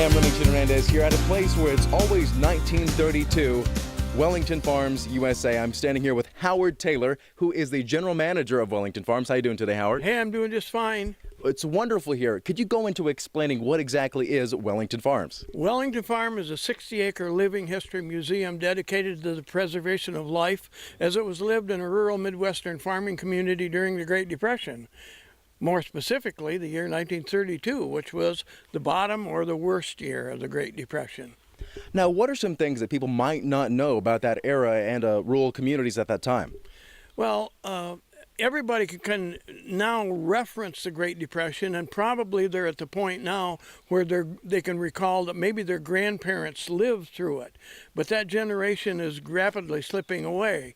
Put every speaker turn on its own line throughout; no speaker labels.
I'm Remington Hernandez here at a place where it's always 1932, Wellington Farms, USA. I'm standing here with Howard Taylor, who is the general manager of Wellington Farms. How you doing today, Howard?
Hey, I'm doing just fine.
It's wonderful here. Could you go into explaining what exactly is Wellington Farms?
Wellington Farm is a 60-acre living history museum dedicated to the preservation of life as it was lived in a rural Midwestern farming community during the Great Depression. More specifically, the year 1932, which was the bottom or the worst year of the Great Depression.
Now, what are some things that people might not know about that era and rural communities at that time?
Well, everybody can now reference the Great Depression, and probably they're at the point now where they can recall that maybe their grandparents lived through it. But that generation is rapidly slipping away.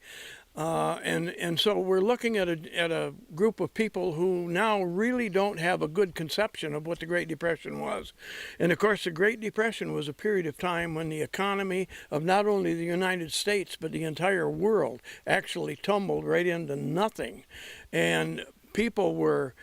And so we're looking at a group of people who now really don't have a good conception of what the Great Depression was. And of course, the Great Depression was a period of time when the economy of not only the United States, but the entire world actually tumbled right into nothing. And people were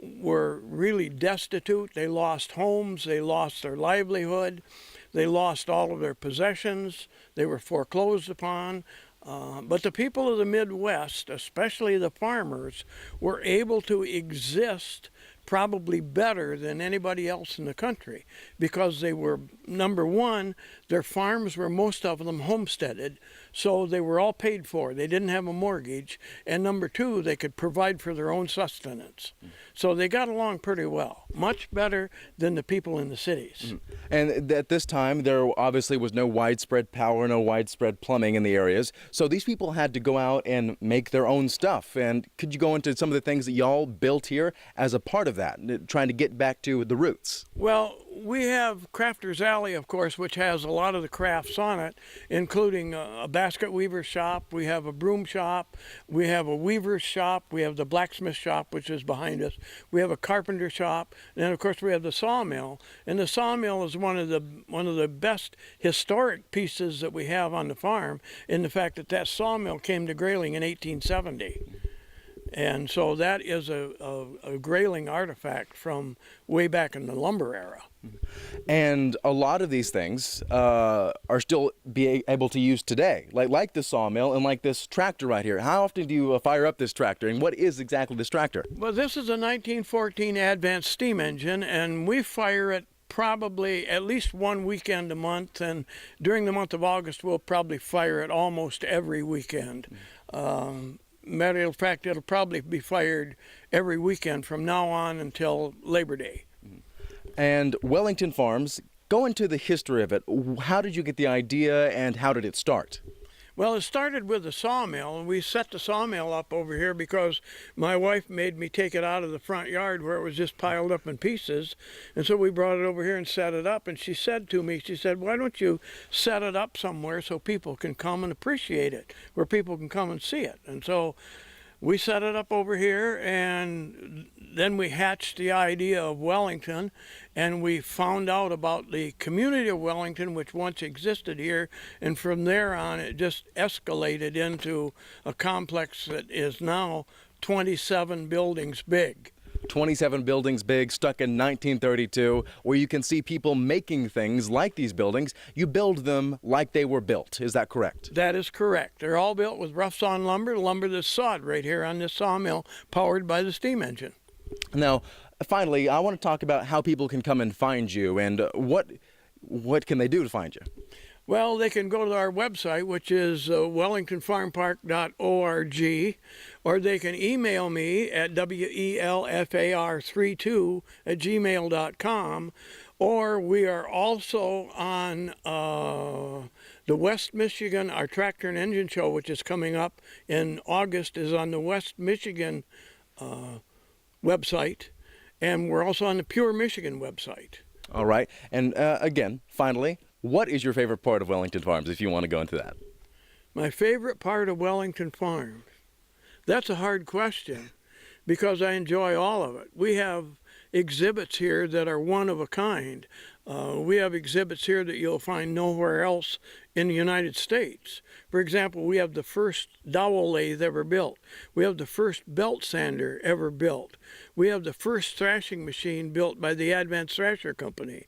really destitute. They lost homes, they lost their livelihood, they lost all of their possessions, they were foreclosed upon. But the people of the Midwest, especially the farmers, were able to exist probably better than anybody else in the country because they were, number one, their farms were most of them homesteaded, so they were all paid for. They didn't have a mortgage. And number two, they could provide for their own sustenance. So they got along pretty well, much better than the people in the cities.
And at this time, there obviously was no widespread power, no widespread plumbing in the areas. So these people had to go out and make their own stuff. And could you go into some of the things that y'all built here as a part of that, trying to get back to the roots?
Well, we have Crafter's Alley, of course, which has a lot of the crafts on it, including a basket weaver shop. We have a broom shop. We have a weaver's shop. We have the blacksmith shop, which is behind us. We have a carpenter shop. And then, of course, we have the sawmill. And the sawmill is one of the best historic pieces that we have on the farm, in the fact that that sawmill came to Grayling in 1870. And so that is a Grayling artifact from way back in the lumber era.
And a lot of these things are still able to use today, like the sawmill and like this tractor right here. How often do you fire up this tractor, and what is exactly this tractor?
Well, this is a 1914 Advanced steam engine, and we fire it probably at least one weekend a month, and during the month of August we'll probably fire it almost every weekend. Matter of fact, it'll probably be fired every weekend from now on until Labor Day.
And Wellington Farms, go into the history of it. How did you get the idea, and how did it start?
Well, it started with the sawmill, and we set the sawmill up over here because my wife made me take it out of the front yard where it was just piled up in pieces. And so we brought it over here and set it up, and she said to me, she said, why don't you set it up somewhere so people can come and appreciate it, where people can come and see it. And so we set it up over here, and then we hatched the idea of Wellington, and we found out about the community of Wellington, which once existed here, and from there on it just escalated into a complex that is now 27 buildings big.
27 buildings big, stuck in 1932, where you can see people making things like these buildings. You build them like they were built. Is that correct?
That is correct. They're all built with rough sawn lumber that's sawed right here on this sawmill, powered by the steam engine.
Now, finally, I want to talk about how people can come and find you, and what can they do to find you?
Well, they can go to our website, which is wellingtonfarmpark.org, or they can email me at welfar32@gmail.com, or we are also on the West Michigan, our tractor and engine show, which is coming up in August, is on the West Michigan website, and we're also on the Pure Michigan website.
All right. And again, finally, what is your favorite part of Wellington Farms, if you want to go into that?
My favorite part of Wellington Farms? That's a hard question because I enjoy all of it. We have exhibits here that are one of a kind. We have exhibits here that you'll find nowhere else in the United States. For example, we have the first dowel lathe ever built. We have the first belt sander ever built. We have the first thrashing machine built by the Advanced Thrasher Company.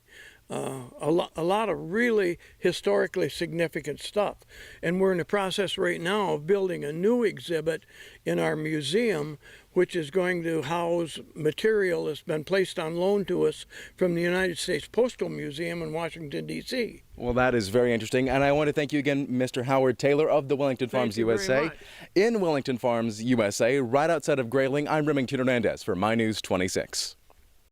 a lot of really historically significant stuff. And we're in the process right now of building a new exhibit in our museum, which is going to house material that's been placed on loan to us from the United States Postal Museum in Washington, D.C.
Well, that is very interesting. And I want to thank you again, Mr. Howard Taylor of the Wellington Farms
you very
USA.
much.
In Wellington Farms USA, right outside of Grayling, I'm Remington Hernandez for My News 26.